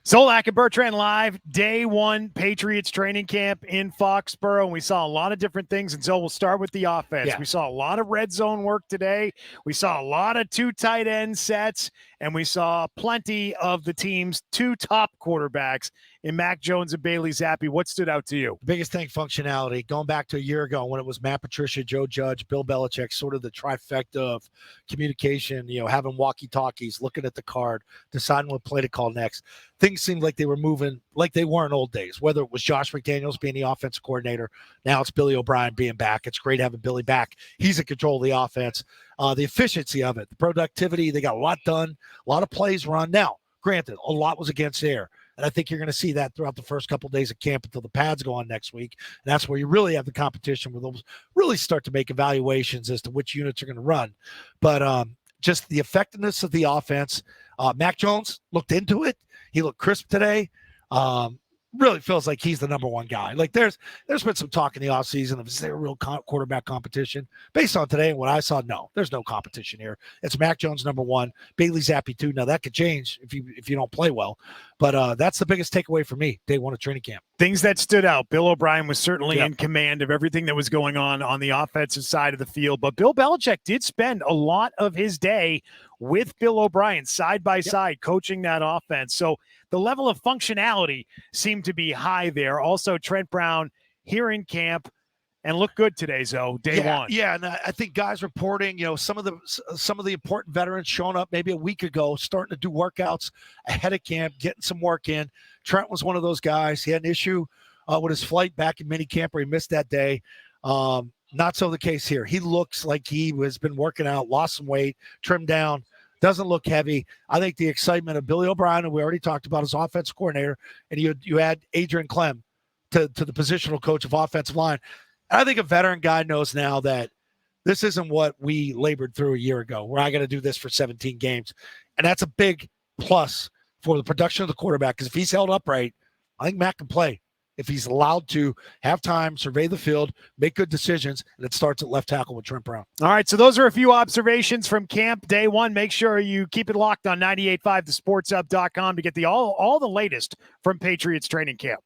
Zolak and Bertrand live, day one, Patriots Training Camp in Foxborough. And we saw a lot of different things. And so we'll start with the offense. Yeah. We saw a lot of red zone work today. We saw a lot of two tight end sets. And we saw plenty of the team's two top quarterbacks in Mac Jones and Bailey Zappi. What stood out to you? The biggest thing, functionality. Going back to a year ago when it was Matt Patricia, Joe Judge, Bill Belichick, sort of the trifecta of communication, having walkie-talkies, looking at the card, deciding what play to call next. Things seemed like they were moving like they were in old days, whether it was Josh McDaniels being the offensive coordinator. Now it's Billy O'Brien being back. It's great having Billy back. He's in control of the offense. The efficiency of it, the productivity, they got a lot done, a lot of plays run. Now, granted, a lot was against air. And I think you're going to see that throughout the first couple of days of camp until the pads go on next week. And that's where you really have the competition where they'll really start to make evaluations as to which units are going to run. But just the effectiveness of the offense. Mac Jones looked into it. He looked crisp today. Really feels like he's the number one guy. Like there's been some talk in the offseason of is there a real quarterback competition? Based on today and what I saw, no, there's no competition here. It's Mac Jones number one, Bailey Zappi two. Now that could change if you don't play well, but that's the biggest takeaway for me. Day one of training camp. Things that stood out. Bill O'Brien was certainly in command of everything that was going on the offensive side of the field, but Bill Belichick did spend a lot of his day with Bill O'Brien side by side coaching that offense. So the level of functionality seemed to be high there. Also, Trent Brown here in camp and looked good today, Zoe, day one. Yeah, and I think guys reporting, some of the important veterans showing up maybe a week ago, starting to do workouts ahead of camp, getting some work in. Trent was one of those guys. He had an issue with his flight back in minicamp where he missed that day. Not so the case here. He looks like he has been working out, lost some weight, trimmed down. Doesn't look heavy. I think the excitement of Billy O'Brien, and we already talked about his offensive coordinator, and you add Adrian Clem to the positional coach of offensive line. And I think a veteran guy knows now that this isn't what we labored through a year ago, where I got to do this for 17 games. And that's a big plus for the production of the quarterback, because if he's held upright, I think Mac can play. If he's allowed to have time, survey the field, make good decisions, and it starts at left tackle with Trent Brown. All right, so those are a few observations from camp day one. Make sure you keep it locked on 98.5thesportsup.com to get all the latest from Patriots Training Camp.